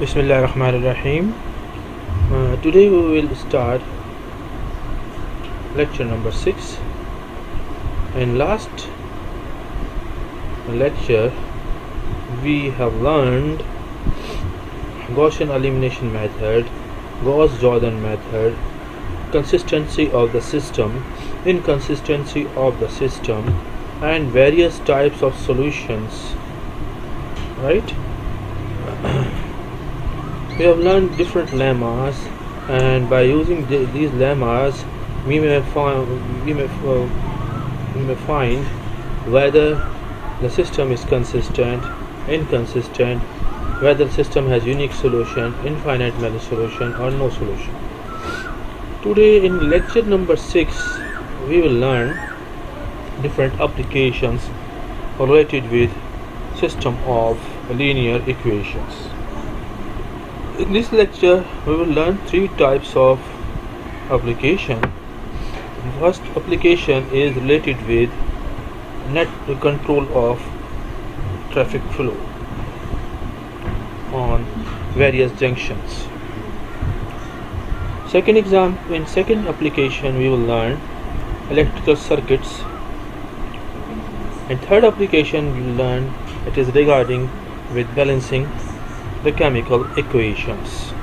Bismillahirrahmanirrahim. Today we will start lecture number 6. In last lecture we have learned Gaussian elimination method, Gauss-Jordan method, consistency of the system, inconsistency of the system, and various types of solutions. Right? We have learned different lemmas, and by using these lemmas we may find whether the system is consistent, inconsistent, whether the system has unique solution, infinite many solution, or no solution. Today in lecture number 6 we will learn different applications related with system of linear equations. In this lecture we will learn 3 types of application. The first application is related with control of traffic flow on various junctions. In second application we will learn electrical circuits. In third application we will learn it is regarding with balancing the chemical equations.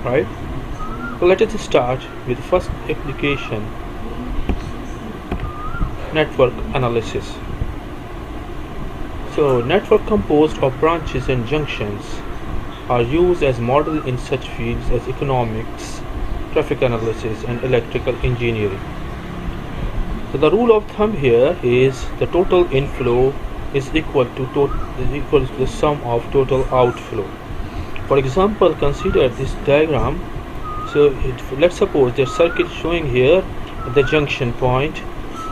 Right? So let us start with first application, network analysis. So network composed of branches and junctions are used as model in such fields as economics, traffic analysis, and electrical engineering. So the rule of thumb here is the total inflow is equal to the sum of total outflow. For example, consider this diagram. So let's suppose the circuit showing here the junction point,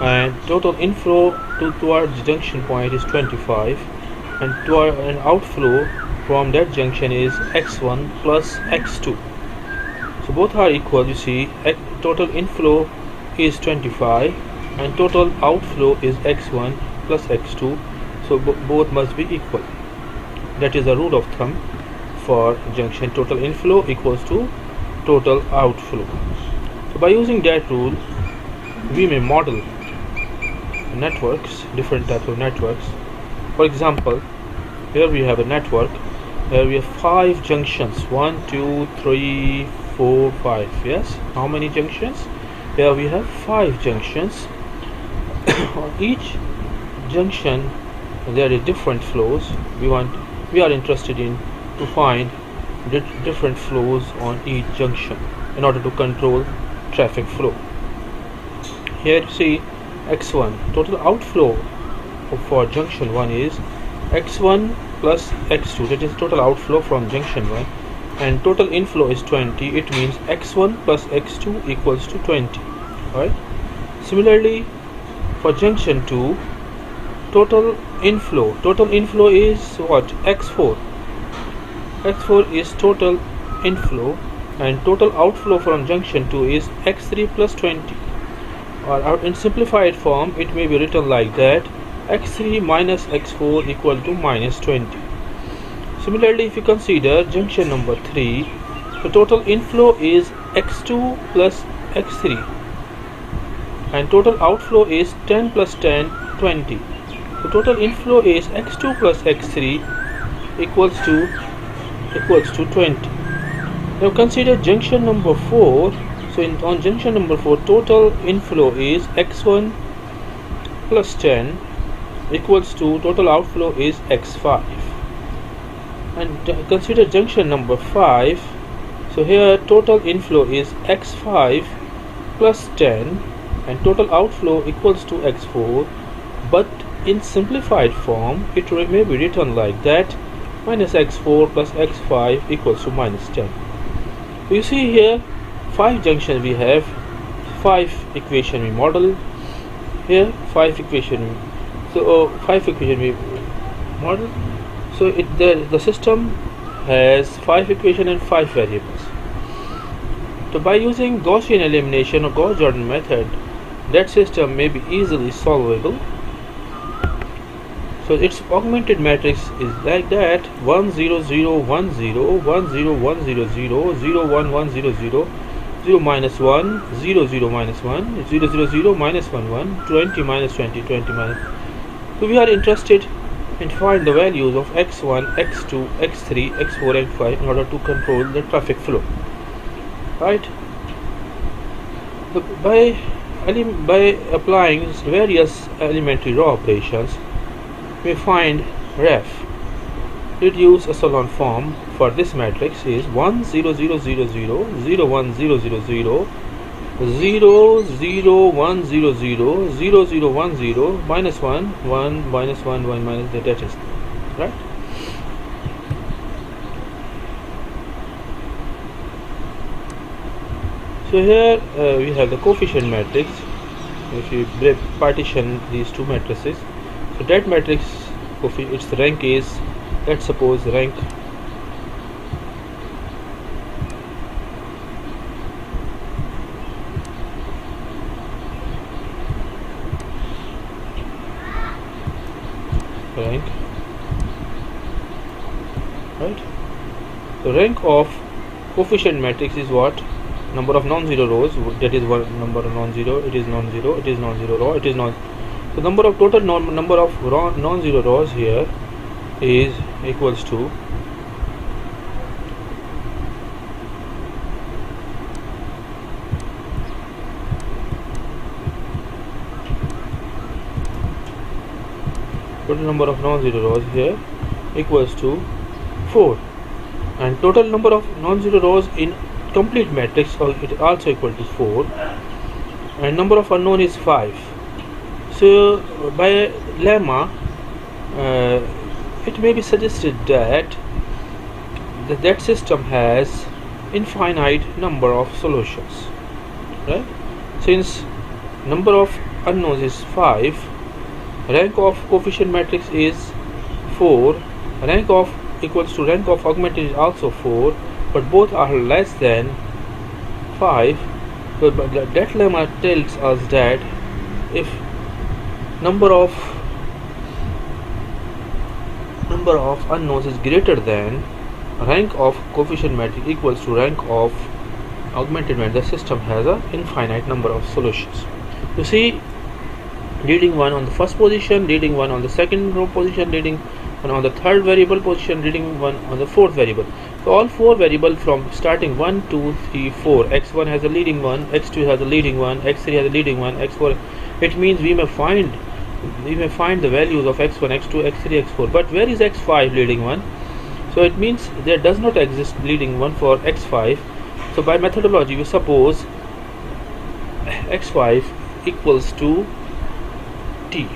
and total inflow towards the junction point is 25, and outflow from that junction is x1 plus x2. So both are equal. You see, total inflow is 25 and total outflow is x1 plus x2. So both must be equal. That is the rule of thumb for junction. Total inflow equals to total outflow. So by using that rule we may model networks, different types of networks. For example, here we have a network. Here we have 5 junctions. 1, 2, 3, 4, 5. Yes? How many junctions? Here we have 5 junctions. On each junction there are different flows. We are interested in to find different flows on each junction in order to control traffic flow. Here you see x1, total outflow for junction 1 is x1 plus x2, that is total outflow from junction 1, and total inflow is 20. It means x1 plus x2 equals to 20. Alright. Similarly for junction 2, total inflow is what? x4 is total inflow, and total outflow from junction 2 is x3 plus 20, or in simplified form it may be written like that: x3 minus x4 equal to minus 20. Similarly, if you consider junction number 3, the total inflow is x2 plus x3 and total outflow is 10 plus 10, 20. The total inflow is x2 plus x3 equals to 20. Now consider junction number 4. So on junction number 4, total inflow is x1 plus 10 equals to total outflow is x5. And consider junction number 5. So here total inflow is x5 plus 10 and total outflow equals to x4, but in simplified form it may be written like that: minus x4 plus x5 equals to minus 10. So you see here 5 junctions we have, 5 equation we model. Here 5 equation. So 5 equation we model. So the system has 5 equation and 5 variables. So by using Gaussian elimination or Gauss-Jordan method, that system may be easily solvable. So its augmented matrix is like that: 1 0 0 1 0 1 0 1 0 0 0 1 1 0 0 0 minus 1 0 0 minus 1 0 0 0 minus 1 1 20 minus 20 20 minus. So we are interested in find the values of x1, x2, x3, x4 and 5 in order to control the traffic flow, right? So by applying various elementary row operations, we find ref. Reduce echelon form for this matrix is 1 0 0 0 0 0 1 0 0 0 0 0 1 0 0 0 0 1 0 minus 1 1 minus 1 1 minus the that is right. So here we have the coefficient matrix. If you partition these two matrices, so that matrix its rank is, let's suppose rank right. The rank of coefficient matrix is what? Number of non-zero rows, that is one number of non-zero, it is non-zero, it is non-zero row, it is not. The number of total number of non-zero rows here is equals to total number of non-zero rows here equals to 4, and total number of non-zero rows in complete matrix it also equal to 4, and number of unknown is 5. So by lemma it may be suggested that that system has infinite number of solutions, right? Since number of unknowns is 5, rank of coefficient matrix is 4, rank of equals to rank of augmented is also 4, but both are less than 5. So that lemma tells us that if number of unknowns is greater than rank of coefficient matrix equals to rank of augmented matrix, the system has an infinite number of solutions. You see, leading one on the first position, leading one on the second row position, leading one on the third variable position, leading one on the fourth variable. So all four variables from starting 1 2 3 4, x1 has a leading one, x2 has a leading one, x3 has a leading one, x4. It means we may find the values of x1, x2, x3, x4, but where is x5 leading one? So it means there does not exist leading one for x5. So by methodology we suppose x5 equals to t.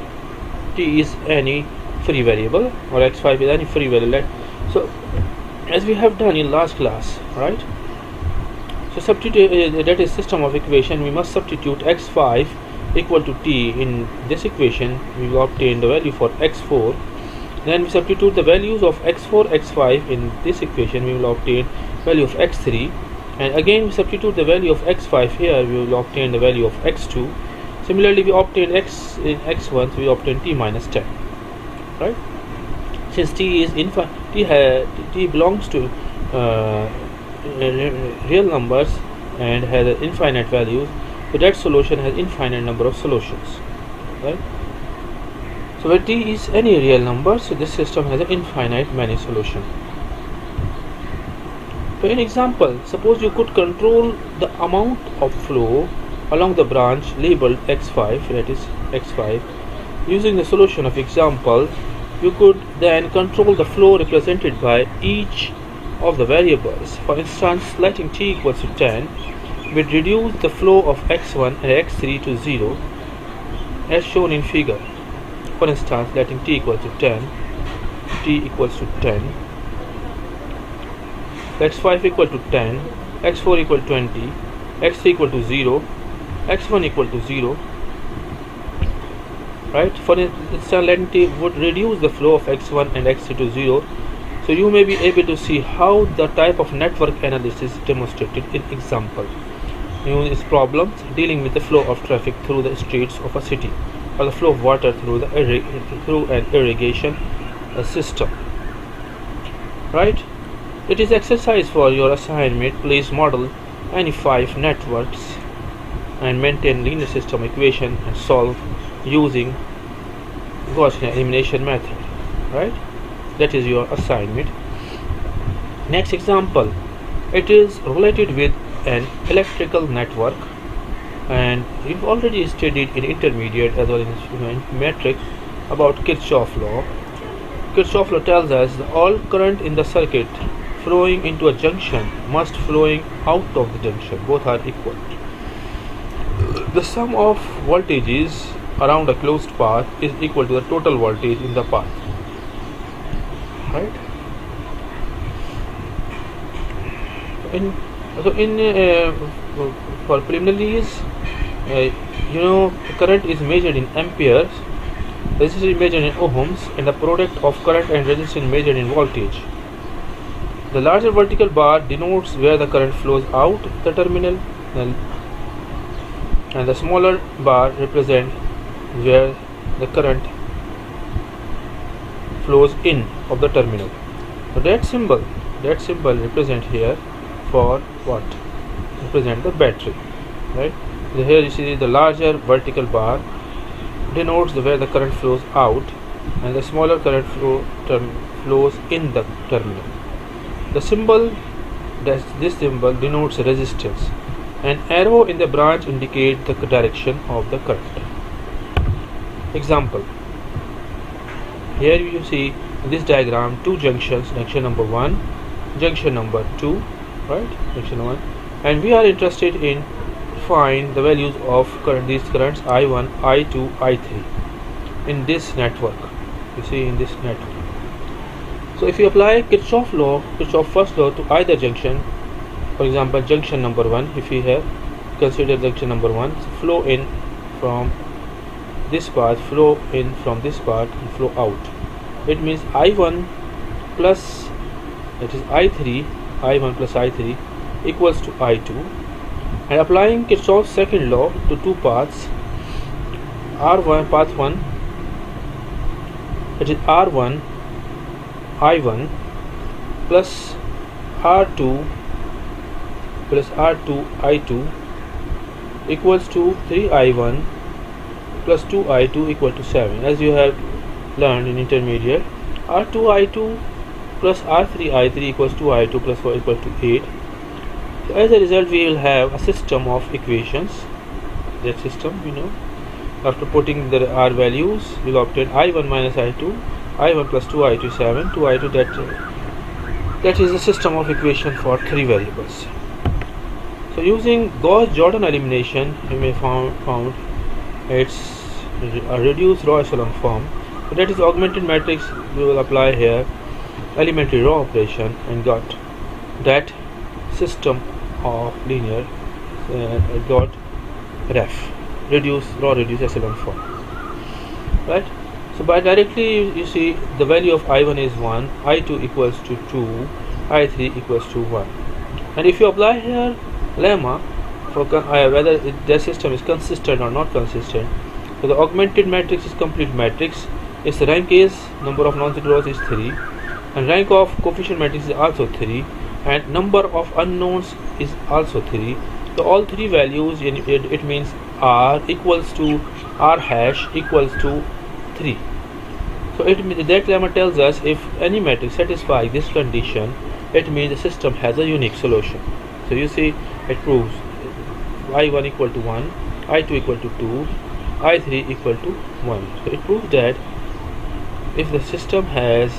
T is any free variable, or x5 is any free variable. So as we have done in last class, right? So substitute that is system of equation, we must substitute x5 equal to t in this equation. We will obtain the value for x4. Then we substitute the values of x4, x5 in this equation, we will obtain value of x3, and again we substitute the value of x5 here, we will obtain the value of x2. Similarly we obtain x in x1, so we obtain t minus 10, right? Since t is t belongs to real numbers and has infinite values, so that solution has infinite number of solutions, right? So where t is any real number, so this system has an infinite many solutions. For an example, suppose you could control the amount of flow along the branch labeled x5, that is x5. Using the solution of example, you could then control the flow represented by each of the variables. For instance, letting t equals to 10, we reduce the flow of x1 and x3 to 0 as shown in figure. For instance, letting t equals to 10, t equals to 10, x5 equal to 10, x4 equal to 20, x3 equal to 0, x1 equal to 0, right? For instance, letting t would reduce the flow of x1 and x3 to 0. So you may be able to see how the type of network analysis demonstrated in example. Use problems dealing with the flow of traffic through the streets of a city. or the flow of water through an irrigation system. Right? It is exercise for your assignment. Please model any 5 networks and maintain linear system equation and solve using Gaussian elimination method. Right? That is your assignment. Next example, it is related with an electrical network, and you've already studied in intermediate as well as metric about Kirchhoff law. Kirchhoff law tells us that all current in the circuit flowing into a junction must flowing out of the junction. Both are equal. The sum of voltages around a closed path is equal to the total voltage in the path. Right? For preliminaries, current is measured in amperes, resistance is measured in ohms, and the product of current and resistance is measured in voltage. The larger vertical bar denotes where the current flows out the terminal, and the smaller bar represents where the current flows in of the terminal. So that symbol represent here for what? Represent the battery. Right? So here you see the larger vertical bar denotes where the current flows out, and the smaller current flows in the terminal. This symbol denotes resistance. An arrow in the branch indicates the direction of the current. Example. Here you see in this diagram 2 junctions, junction number 1, junction number 2, right? Junction 1, and we are interested in find the values of these currents I1, I2, I3 in this network. You see in this network. So if you apply Kirchhoff first law to either junction, for example junction number 1, if we have consider junction number 1, flow in from this path, flow in from this path and flow out. It means I1 plus, that is I1 plus I3 equals to I2, and applying Kirchhoff's second law to two paths, R1 path 1, that is R1 I1 plus R2 plus R2 I2 equals to 3I1 plus 2I2 equal to 7. As you have learned in intermediate, R2 I2 plus R3 I3 equals to I2 plus 4 equal to 8. So as a result, we will have a system of equations. That system, after putting the R values, we will obtain I1 minus I2, I1 plus 2I2 7, 2I2, that is the system of equation for 3 variables. So using Gauss-Jordan elimination, you may found it's a reduced row echelon form. So that is augmented matrix. We will apply here elementary row operation and got that system of linear got ref, reduced echelon form. Right? So by directly you see the value of I1 is 1, I2 equals to 2, I3 equals to 1. And if you apply here lemma for whether the system is consistent or not consistent, so the augmented matrix is complete matrix. Its rank is number of non-zero rows is 3, and rank of coefficient matrix is also 3, and number of unknowns is also 3. So all 3 values it means R equals to R hash equals to 3. So that lemma tells us if any matrix satisfies this condition, it means the system has a unique solution. So you see it proves I1 equal to 1, I2 equal to 2, I3 equal to 1. So it proves that if the system has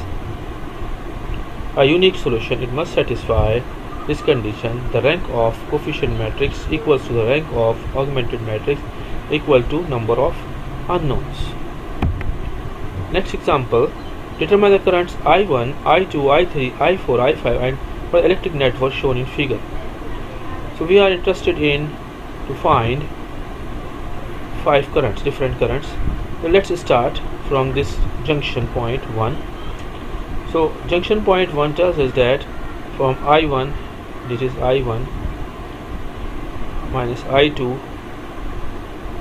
a unique solution, it must satisfy this condition. The rank of coefficient matrix equals to the rank of augmented matrix equal to number of unknowns. Next example, determine the currents I1, I2, I3, I4, I5 and for the electric network shown in figure. So we are interested in to find 5 currents, different currents. So let's start from this junction point 1. So junction point 1 tells us that from I1, this is I1 minus I2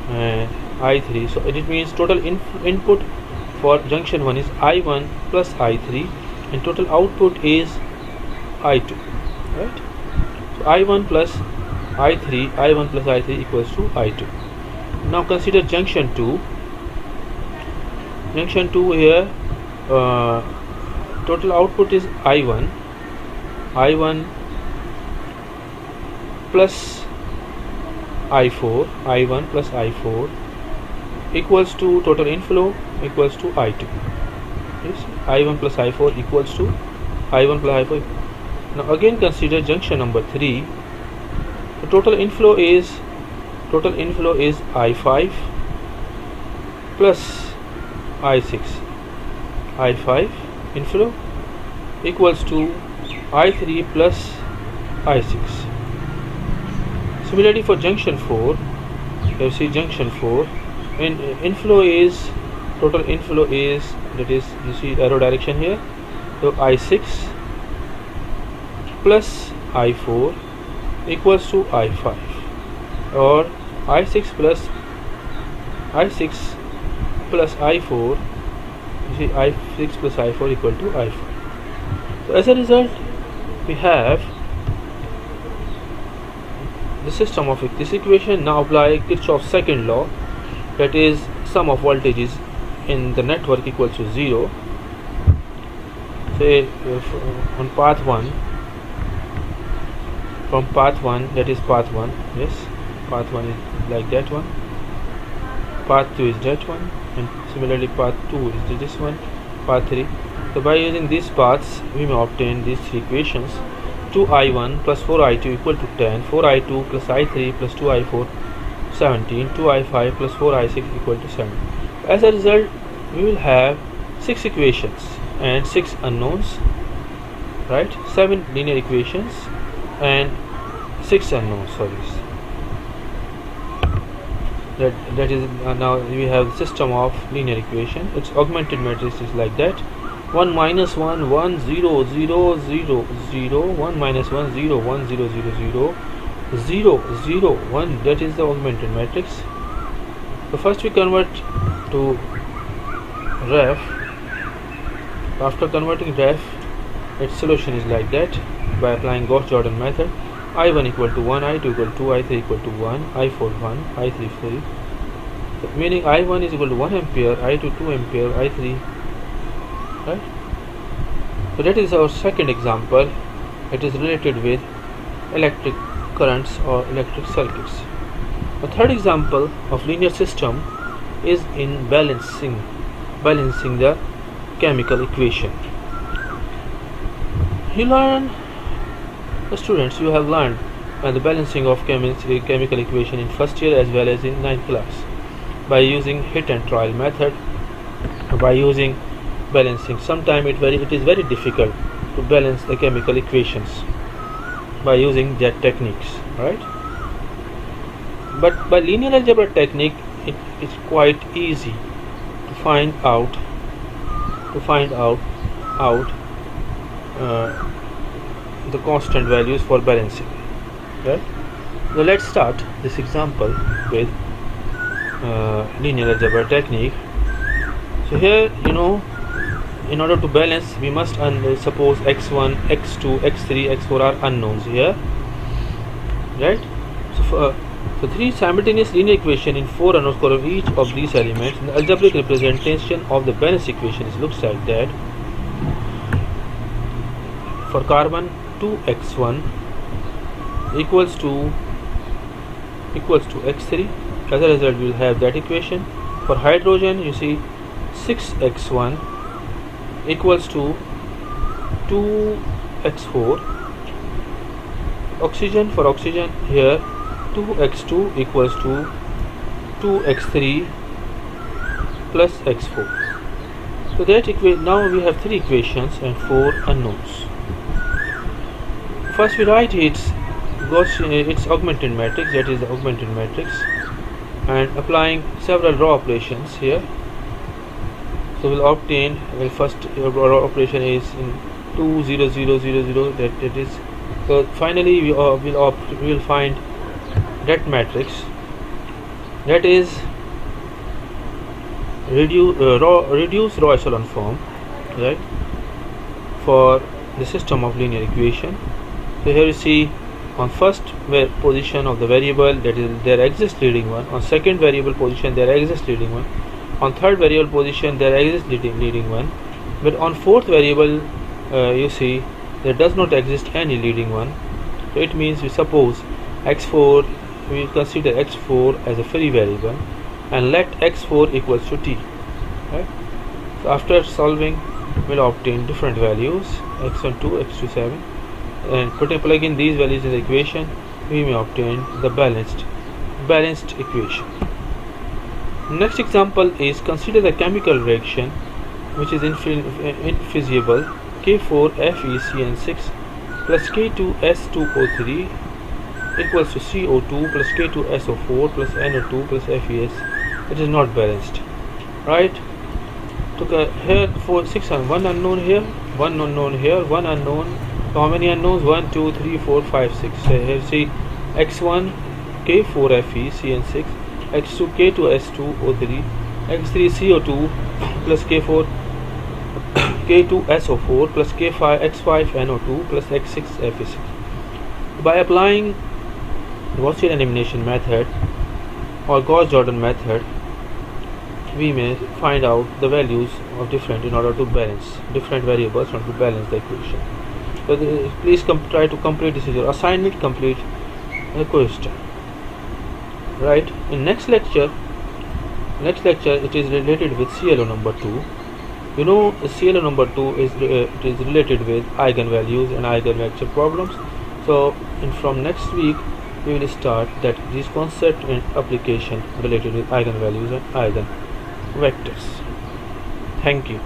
and I3. So it means total input for junction 1 is I1 plus I3 and total output is I2, right? So I1 plus I3 equals to I2. Now consider junction 2. Junction 2 here, total output is I1 plus I1 plus I4 equals to total inflow equals to I2. Yes, I1 plus I4 equals to I1 plus I4. Now again consider junction number 3. The total inflow is I5 plus I6. I5 inflow equals to I3 plus I6. Similarly for junction 4, you see junction 4, and total inflow is, that is, you see arrow direction here, so I6 plus I4 equals to I5, or I6 plus I4, you see I6 plus I4 equal to I5. So as a result, we have the system of this equation. Now apply Kirchhoff's second law, that is sum of voltages in the network equals to 0. Say on path 1, from path 1, that is path 1, yes, path 1 is like that one, path 2 is that one, and similarly path 2 is this one, path 3. So by using these paths we may obtain these three equations: 2I1 plus 4I2 equal to 10, 4I2 plus I3 plus 2I4 17, 2I5 plus 4I6 equal to 7. As a result, we will have 6 equations and 6 unknowns, right? 7 linear equations and 6 unknowns. That is now we have system of linear equation. Its augmented matrix is like that: 1 minus 1 1 0 0 0 0 1 minus 1 0 1 0 0 0 0 0 1. That is the augmented matrix. So first we convert to ref. After converting ref, its solution is like that by applying Gauss-Jordan method. I1 equal to 1, I2 equal to 2, I3 equal to 1, I4 1, I3 3. So meaning I1 is equal to 1 ampere, I2 2 ampere, I3, right? So that is our second example. It is related with electric currents or electric circuits. The third example of linear system is in balancing the chemical equation. Students, you have learned the balancing of chemical equation in first year as well as in 9th class by using hit and trial method. By using balancing, sometimes it is very difficult to balance the chemical equations by using that techniques, right? But by linear algebra technique, it is quite easy to find out the constant values for balancing, right? So let's start this example with linear algebra technique. So here, in order to balance, we must suppose x1, x2, x3, x4 are unknowns here, right? So three simultaneous linear equation in 4 unknowns for each of these elements. The algebraic representation of the balance equation looks like that. For carbon, 2x1 equals to x3. As a result, we will have that equation. For hydrogen, you see 6x1 equals to 2x4. For oxygen here, 2x2 equals to 2x3 plus x4. So that now we have 3 equations and 4 unknowns. First we write its augmented matrix, that is the augmented matrix, and applying several raw operations here. So we'll obtain, first raw operation is in 2 0 0 0 0, that is. So finally we will find that matrix, that is reduce raw echelon form, right, for the system of linear equation. So here you see on first position of the variable, that is there exists leading one. On second variable position there exists leading one. On third variable position there exists leading one. But on fourth variable, you see there does not exist any leading one. So it means we suppose x4, we consider x4 as a free variable and let x4 equals to t, right? So after solving, we'll obtain different values x12, x27, and plugging these values in the equation, we may obtain the balanced equation. Next example is consider the chemical reaction which is infeasible K4FeCN6 plus K2S2O3 equals to CO2 plus K2SO4 plus NO2 plus FeS. It is not balanced, right? Here for 6 and 1 unknown here, 1 unknown here, 1 unknown. So how many unknowns? 1, 2, 3, 4, 5, 6. So here see x1 K4FeCN6, x2 K2S2O3, x3 CO2 plus K4 K2SO4 plus K5 x5 NO2 plus x6 FeS. By applying Gaussian elimination method or Gauss-Jordan method, we may find out the values of different in order to balance different variables in order to balance the equation. So please try to complete this is your assignment. Complete the question. Right. In next lecture it is related with CLO number 2. You know, CLO number 2 is it is related with eigenvalues and eigenvector problems. So from next week we will start that these concept and application related with eigenvalues and eigenvectors. Thank you.